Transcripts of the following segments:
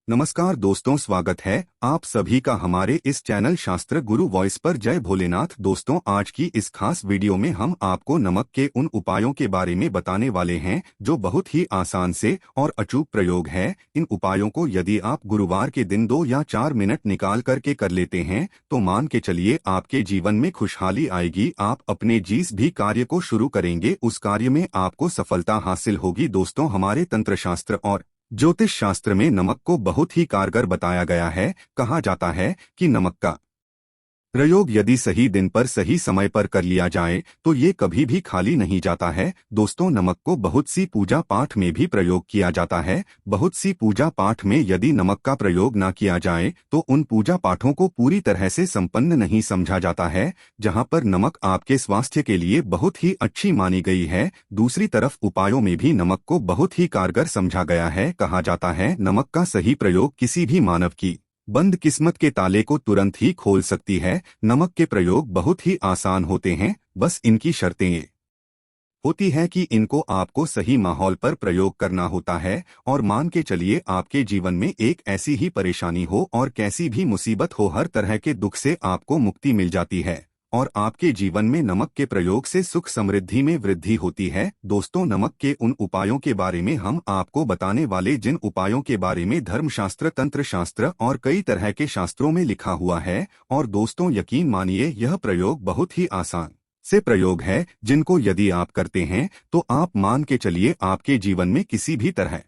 नमस्कार दोस्तों, स्वागत है आप सभी का हमारे इस चैनल शास्त्र गुरु वॉइस पर। जय भोलेनाथ। दोस्तों, आज की इस खास वीडियो में हम आपको नमक के उन उपायों के बारे में बताने वाले हैं जो बहुत ही आसान से और अचूक प्रयोग है। इन उपायों को यदि आप गुरुवार के दिन 2 या 4 मिनट निकाल करके कर लेते हैं तो मान के चलिए आपके जीवन में खुशहाली आएगी। आप अपने जिस भी कार्य को शुरू करेंगे उस कार्य में आपको सफलता हासिल होगी। दोस्तों, हमारे तंत्र शास्त्र और ज्योतिष शास्त्र में नमक को बहुत ही कारगर बताया गया है। कहा जाता है कि नमक का प्रयोग यदि सही दिन पर सही समय पर कर लिया जाए तो ये कभी भी खाली नहीं जाता है। दोस्तों, नमक को बहुत सी पूजा पाठ में भी प्रयोग किया जाता है। बहुत सी पूजा पाठ में यदि नमक का प्रयोग न किया जाए तो उन पूजा पाठों को पूरी तरह से संपन्न नहीं समझा जाता है। जहां पर नमक आपके स्वास्थ्य के लिए बहुत ही अच्छी मानी गई है, दूसरी तरफ उपायों में भी नमक को बहुत ही कारगर समझा गया है। कहा जाता है नमक का सही प्रयोग किसी भी मानव की बंद किस्मत के ताले को तुरंत ही खोल सकती है। नमक के प्रयोग बहुत ही आसान होते हैं, बस इनकी शर्तें ये होती है कि इनको आपको सही माहौल पर प्रयोग करना होता है। और मान के चलिए आपके जीवन में एक ऐसी ही परेशानी हो और कैसी भी मुसीबत हो, हर तरह के दुख से आपको मुक्ति मिल जाती है और आपके जीवन में नमक के प्रयोग से सुख समृद्धि में वृद्धि होती है। दोस्तों, नमक के उन उपायों के बारे में हम आपको बताने वाले, जिन उपायों के बारे में धर्मशास्त्र, तंत्र शास्त्र और कई तरह के शास्त्रों में लिखा हुआ है। और दोस्तों, यकीन मानिए यह प्रयोग बहुत ही आसान से प्रयोग है जिनको यदि आप करते हैं तो आप मान के चलिए आपके जीवन में किसी भी तरह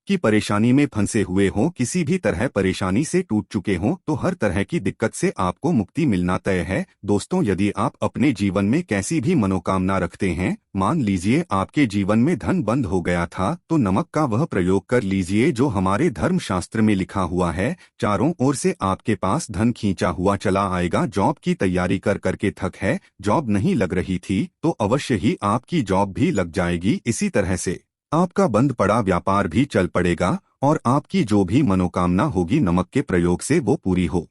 की परेशानी में फंसे हुए हों, किसी भी तरह परेशानी से टूट चुके हों, तो हर तरह की दिक्कत से आपको मुक्ति मिलना तय है। दोस्तों, यदि आप अपने जीवन में कैसी भी मनोकामना रखते हैं, मान लीजिए आपके जीवन में धन बंद हो गया था, तो नमक का वह प्रयोग कर लीजिए जो हमारे धर्म शास्त्र में लिखा हुआ है। चारों ओर से आपके पास धन खींचा हुआ चला आएगा। जॉब की तैयारी कर करके थक है, जॉब नहीं लग रही थी, तो अवश्य ही आपकी जॉब भी लग जाएगी। इसी तरह से आपका बंद पड़ा व्यापार भी चल पड़ेगा और आपकी जो भी मनोकामना होगी नमक के प्रयोग से वो पूरी हो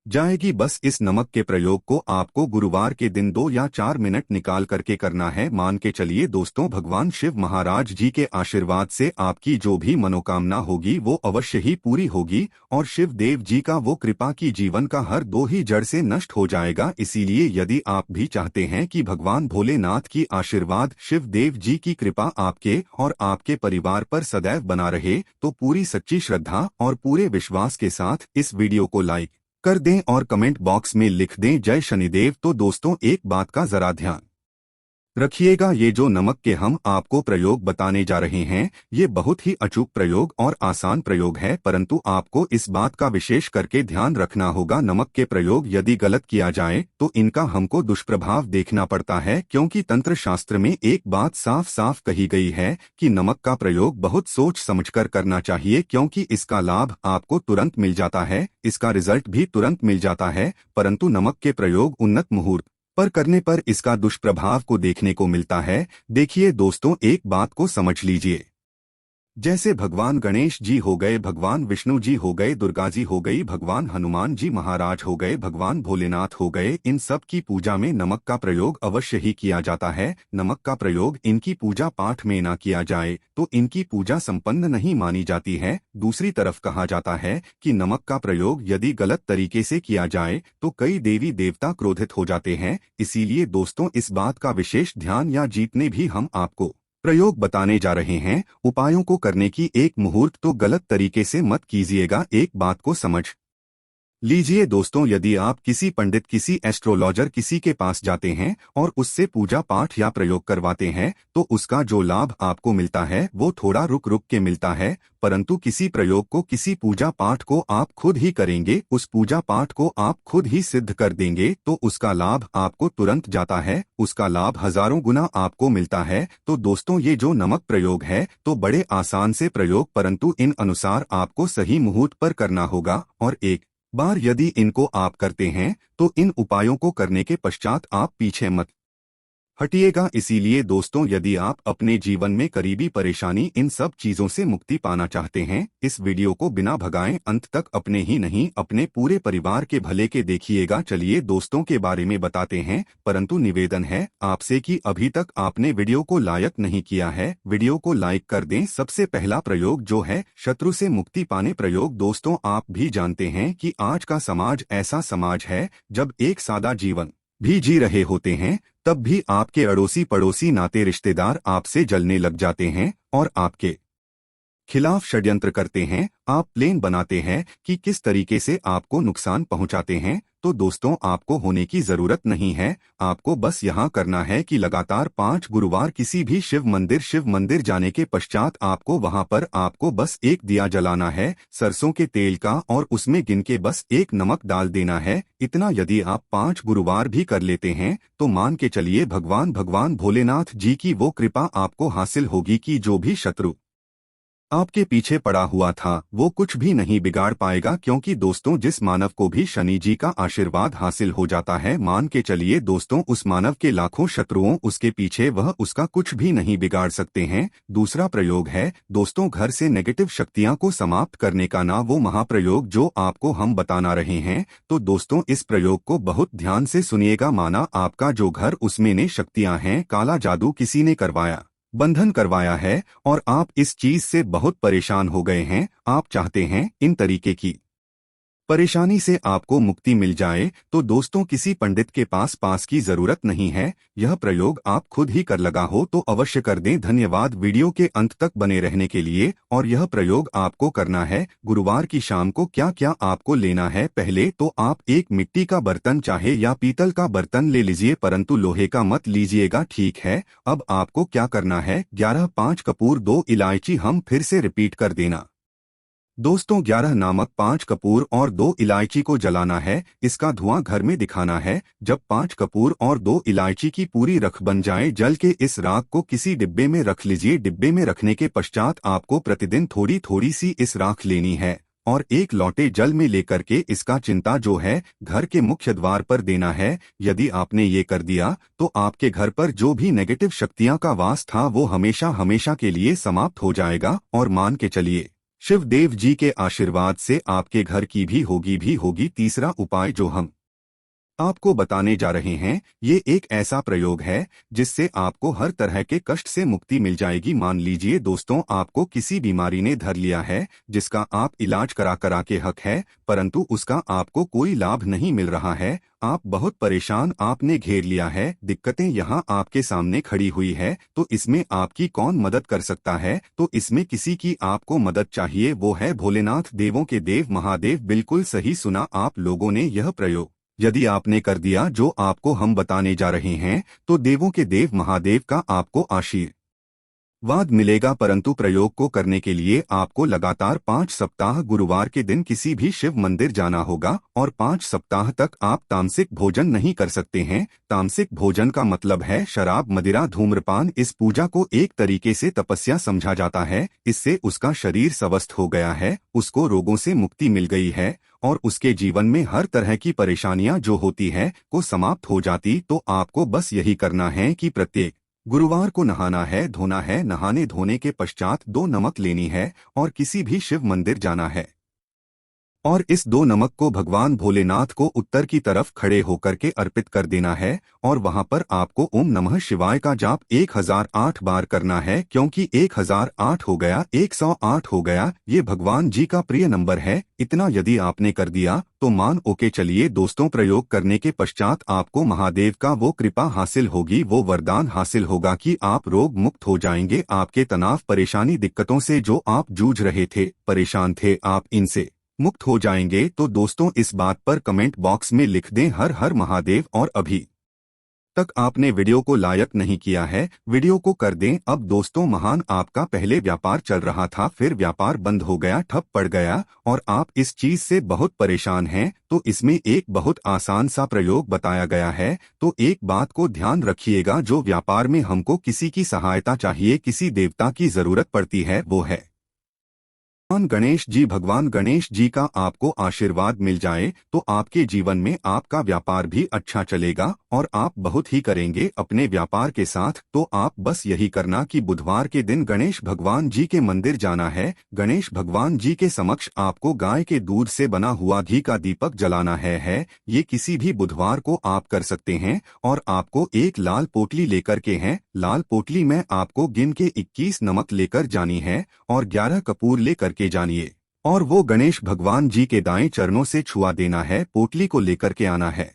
जाएगी। बस इस नमक के प्रयोग को आपको गुरुवार के दिन 2 या 4 मिनट निकाल करके करना है। मान के चलिए दोस्तों, भगवान शिव महाराज जी के आशीर्वाद से आपकी जो भी मनोकामना होगी वो अवश्य ही पूरी होगी और शिव देव जी का वो कृपा की जीवन का हर दो ही जड़ से नष्ट हो जाएगा। इसीलिए यदि आप भी चाहते हैं कि भगवान भोलेनाथ की आशीर्वाद, शिव देव जी की कृपा आपके और आपके परिवार पर सदैव बना रहे, तो पूरी सच्ची श्रद्धा और पूरे विश्वास के साथ इस वीडियो को लाइक कर दें और कमेंट बॉक्स में लिख दें जय शनिदेव। तो दोस्तों, एक बात का जरा ध्यान रखिएगा, ये जो नमक के हम आपको प्रयोग बताने जा रहे हैं ये बहुत ही अचूक प्रयोग और आसान प्रयोग है, परंतु आपको इस बात का विशेष करके ध्यान रखना होगा। नमक के प्रयोग यदि गलत किया जाए तो इनका हमको दुष्प्रभाव देखना पड़ता है, क्योंकि तंत्र शास्त्र में एक बात साफ साफ कही गई है कि नमक का प्रयोग बहुत सोच समझकर करना चाहिए, क्योंकि इसका लाभ आपको तुरंत मिल जाता है, इसका रिजल्ट भी तुरंत मिल जाता है, परंतु नमक के प्रयोग उन्नत मुहूर्त पर करने पर इसका दुष्प्रभाव को देखने को मिलता है। देखिए दोस्तों, एक बात को समझ लीजिए, जैसे भगवान गणेश जी हो गए, भगवान विष्णु जी हो गए, दुर्गा जी हो गई, भगवान हनुमान जी महाराज हो गए, भगवान भोलेनाथ हो गए, इन सब की पूजा में नमक का प्रयोग अवश्य ही किया जाता है। नमक का प्रयोग इनकी पूजा पाठ में ना किया जाए तो इनकी पूजा संपन्न नहीं मानी जाती है। दूसरी तरफ कहा जाता है कि नमक का प्रयोग यदि गलत तरीके से किया जाए तो कई देवी देवता क्रोधित हो जाते हैं। इसीलिए दोस्तों, इस बात का विशेष ध्यान या जीतने भी हम आपको प्रयोग बताने जा रहे हैं। उपायों को करने की एक मुहूर्त तो गलत तरीके से मत कीजिएगा। एक बात को समझ लीजिए दोस्तों, यदि आप किसी पंडित, किसी एस्ट्रोलॉजर, किसी के पास जाते हैं और उससे पूजा पाठ या प्रयोग करवाते हैं तो उसका जो लाभ आपको मिलता है वो थोड़ा रुक रुक के मिलता है, परंतु किसी प्रयोग को, किसी पूजा पाठ को आप खुद ही करेंगे, उस पूजा पाठ को आप खुद ही सिद्ध कर देंगे तो उसका लाभ आपको तुरंत जाता है, उसका लाभ हजारों गुना आपको मिलता है। तो दोस्तों, ये जो नमक प्रयोग है तो बड़े आसान से प्रयोग, परंतु इन अनुसार आपको सही मुहूर्त पर करना होगा। और एक बार यदि इनको आप करते हैं तो इन उपायों को करने के पश्चात आप पीछे मत हटिएगा। इसीलिए दोस्तों, यदि आप अपने जीवन में करीबी परेशानी इन सब चीजों से मुक्ति पाना चाहते हैं, इस वीडियो को बिना भगाए अंत तक अपने ही नहीं अपने पूरे परिवार के भले के देखिएगा। चलिए दोस्तों के बारे में बताते हैं, परंतु निवेदन है आपसे कि अभी तक आपने वीडियो को लाइक नहीं किया है, वीडियो को लाइक कर दें। सबसे पहला प्रयोग जो है शत्रु से मुक्ति पाने प्रयोग। दोस्तों, आप भी जानते हैं कि आज का समाज ऐसा समाज है जब एक सादा जीवन भी जी रहे होते हैं, तब भी आपके अड़ोसी पड़ोसी नाते रिश्तेदार आपसे जलने लग जाते हैं और आपके खिलाफ षड्यंत्र करते हैं। आप प्लान बनाते हैं कि किस तरीके से आपको नुकसान पहुंचाते हैं। तो दोस्तों, आपको होने की जरूरत नहीं है। आपको बस यहाँ करना है कि लगातार 5 गुरुवार किसी भी शिव मंदिर जाने के पश्चात आपको वहाँ पर आपको बस एक दिया जलाना है सरसों के तेल का, और उसमें गिन के बस एक नमक डाल देना है। इतना यदि आप 5 गुरुवार भी कर लेते हैं तो मान के चलिए भगवान भोलेनाथ जी की वो कृपा आपको हासिल होगी कि जो भी शत्रु आपके पीछे पड़ा हुआ था वो कुछ भी नहीं बिगाड़ पाएगा। क्योंकि दोस्तों, जिस मानव को भी शनि जी का आशीर्वाद हासिल हो जाता है, मान के चलिए दोस्तों, उस मानव के लाखों शत्रुओं उसके पीछे वह उसका कुछ भी नहीं बिगाड़ सकते हैं। दूसरा प्रयोग है दोस्तों, घर से नेगेटिव शक्तियां को समाप्त करने का ना वो महाप्रयोग जो आपको हम बताना रहे हैं। तो दोस्तों, इस प्रयोग को बहुत ध्यान से सुनिएगा। माना आपका जो घर उसमें ने शक्तियां हैं, काला जादू किसी ने करवाया, बंधन करवाया है और आप इस चीज से बहुत परेशान हो गए हैं। आप चाहते हैं इन तरीके की परेशानी से आपको मुक्ति मिल जाए, तो दोस्तों किसी पंडित के पास की जरूरत नहीं है। यह प्रयोग आप खुद ही कर लगा हो तो अवश्य कर दें। धन्यवाद वीडियो के अंत तक बने रहने के लिए। और यह प्रयोग आपको करना है गुरुवार की शाम को। क्या क्या आपको लेना है? पहले तो आप एक मिट्टी का बर्तन चाहे या पीतल का बर्तन ले लीजिए, परंतु लोहे का मत लीजिएगा, ठीक है। अब आपको क्या करना है, 11 5 कपूर 2 इलायची। हम फिर से रिपीट कर देना दोस्तों, 11 नामक 5 कपूर और 2 इलायची को जलाना है। इसका धुआं घर में दिखाना है। जब 5 कपूर और 2 इलायची की पूरी रख बन जाए, जल के इस राख को किसी डिब्बे में रख लीजिए। डिब्बे में रखने के पश्चात आपको प्रतिदिन थोड़ी थोड़ी सी इस राख लेनी है और एक लोटे जल में लेकर के इसका चिंता जो है घर के मुख्य द्वार पर देना है। यदि आपने ये कर दिया तो आपके घर पर जो भी नेगेटिव शक्तियां का वास था वो हमेशा हमेशा के लिए समाप्त हो जाएगा। और मान के चलिए शिव देव जी के आशीर्वाद से आपके घर की भी होगी। तीसरा उपाय जो हम आपको बताने जा रहे हैं, ये एक ऐसा प्रयोग है जिससे आपको हर तरह के कष्ट से मुक्ति मिल जाएगी। मान लीजिए दोस्तों, आपको किसी बीमारी ने धर लिया है जिसका आप इलाज करा के हक है, परंतु उसका आपको कोई लाभ नहीं मिल रहा है। आप बहुत परेशान, आपने घेर लिया है, दिक्कतें यहाँ आपके सामने खड़ी हुई है। तो इसमें आपकी कौन मदद कर सकता है? तो इसमें किसी की आपको मदद चाहिए, वो है भोलेनाथ, देवों के देव महादेव। बिल्कुल सही सुना आप लोगों ने। यह प्रयोग यदि आपने कर दिया जो आपको हम बताने जा रहे हैं, तो देवों के देव महादेव का आपको आशीर्वाद मिलेगा। परंतु प्रयोग को करने के लिए आपको लगातार 5 सप्ताह गुरुवार के दिन किसी भी शिव मंदिर जाना होगा और 5 सप्ताह तक आप तामसिक भोजन नहीं कर सकते हैं। तामसिक भोजन का मतलब है शराब, मदिरा, धूम्रपान। इस पूजा को एक तरीके से तपस्या समझा जाता है। इससे उसका शरीर स्वस्थ हो गया है, उसको रोगों से मुक्ति मिल गई है और उसके जीवन में हर तरह की परेशानियां जो होती है को समाप्त हो जाती। तो आपको बस यही करना है कि प्रत्येक गुरुवार को नहाना है, धोना है। नहाने धोने के पश्चात 2 नमक लेनी है और किसी भी शिव मंदिर जाना है और इस 2 नमक को भगवान भोलेनाथ को उत्तर की तरफ खड़े होकर के अर्पित कर देना है। और वहां पर आपको ओम नमः शिवाय का जाप 1008 बार करना है, क्योंकि 1008 हो गया, 108 हो गया, ये भगवान जी का प्रिय नंबर है। इतना यदि आपने कर दिया तो मान ओके चलिए दोस्तों, प्रयोग करने के पश्चात आपको महादेव का वो कृपा हासिल होगी, वो वरदान हासिल होगा कि आप रोग मुक्त हो जाएंगे। आपके तनाव, परेशानी, दिक्कतों से जो आप जूझ रहे थे, परेशान थे, आप इनसे मुक्त हो जाएंगे। तो दोस्तों, इस बात पर कमेंट बॉक्स में लिख दें हर हर महादेव। और अभी तक आपने वीडियो को लाइक नहीं किया है, वीडियो को कर दें। अब दोस्तों, महान आपका पहले व्यापार चल रहा था, फिर व्यापार बंद हो गया, ठप पड़ गया और आप इस चीज से बहुत परेशान हैं। तो इसमें एक बहुत आसान सा प्रयोग बताया गया है। तो एक बात को ध्यान रखिएगा, जो व्यापार में हमको किसी की सहायता चाहिए, किसी देवता की जरूरत पड़ती है, वो है भगवान गणेश जी का आपको आशीर्वाद मिल जाए तो आपके जीवन में आपका व्यापार भी अच्छा चलेगा और आप बहुत ही करेंगे अपने व्यापार के साथ। तो आप बस यही करना कि बुधवार के दिन गणेश भगवान जी के मंदिर जाना है। गणेश भगवान जी के समक्ष आपको गाय के दूध से बना हुआ घी का दीपक जलाना है। ये किसी भी बुधवार को आप कर सकते हैं और आपको एक लाल पोटली लेकर के हैं। लाल पोटली में आपको गिन के 21 नमक लेकर जानी है और 11 कपूर लेकर के जानिए और वो गणेश भगवान जी के दाएं चरणों से छुआ देना है। पोटली को लेकर के आना है,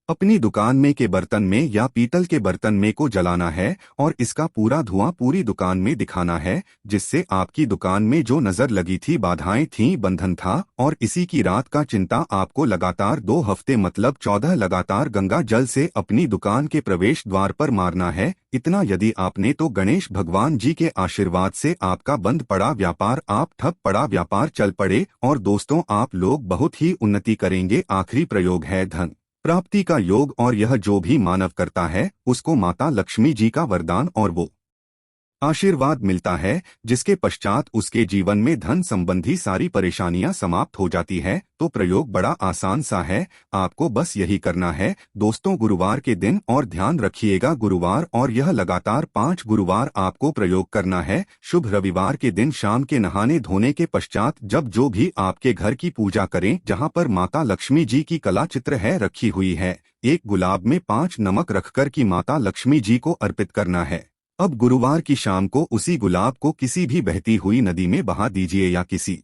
अपनी दुकान में के बर्तन में या पीतल के बर्तन में को जलाना है और इसका पूरा धुआं पूरी दुकान में दिखाना है, जिससे आपकी दुकान में जो नजर लगी थी, बाधाएं थीं, बंधन था और इसी की रात का चिंता आपको लगातार 2 हफ्ते मतलब 14 लगातार गंगा जल से अपनी दुकान के प्रवेश द्वार पर मारना है। इतना यदि आपने तो गणेश भगवान जी के आशीर्वाद से आपका बंद पड़ा व्यापार, आप ठप पड़ा व्यापार चल पड़े और दोस्तों आप लोग बहुत ही उन्नति करेंगे। आखिरी प्रयोग है धन प्राप्ति का योग और यह जो भी मानव करता है उसको माता लक्ष्मी जी का वरदान और वो आशीर्वाद मिलता है, जिसके पश्चात उसके जीवन में धन संबंधी सारी परेशानियां समाप्त हो जाती है। तो प्रयोग बड़ा आसान सा है, आपको बस यही करना है दोस्तों गुरुवार के दिन। और ध्यान रखिएगा गुरुवार और यह लगातार 5 गुरुवार आपको प्रयोग करना है। शुभ रविवार के दिन शाम के नहाने धोने के पश्चात जब जो भी आपके घर की पूजा करें जहां पर माता लक्ष्मी जी की कला चित्र है रखी हुई है, एक गुलाब में 5 नमक रखकर की माता लक्ष्मी जी को अर्पित करना है। अब गुरुवार की शाम को उसी गुलाब को किसी भी बहती हुई नदी में बहा दीजिए या किसी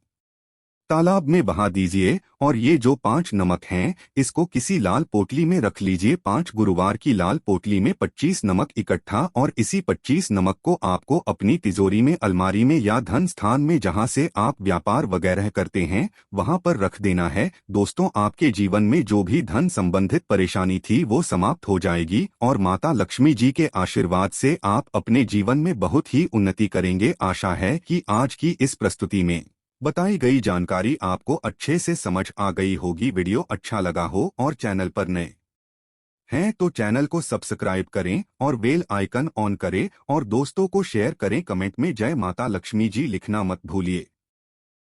तालाब में बहा दीजिए और ये जो 5 नमक हैं इसको किसी लाल पोटली में रख लीजिए। 5 गुरुवार की लाल पोटली में 25 नमक इकट्ठा और इसी 25 नमक को आपको अपनी तिजोरी में, अलमारी में या धन स्थान में जहां से आप व्यापार वगैरह करते हैं वहां पर रख देना है। दोस्तों आपके जीवन में जो भी धन संबंधित परेशानी थी वो समाप्त हो जाएगी और माता लक्ष्मी जी के आशीर्वाद से आप अपने जीवन में बहुत ही उन्नति करेंगे। आशा है कि आज की इस प्रस्तुति में बताई गई जानकारी आपको अच्छे से समझ आ गई होगी। वीडियो अच्छा लगा हो और चैनल पर नए हैं तो चैनल को सब्सक्राइब करें और बेल आइकन ऑन करें और दोस्तों को शेयर करें। कमेंट में जय माता लक्ष्मी जी लिखना मत भूलिए।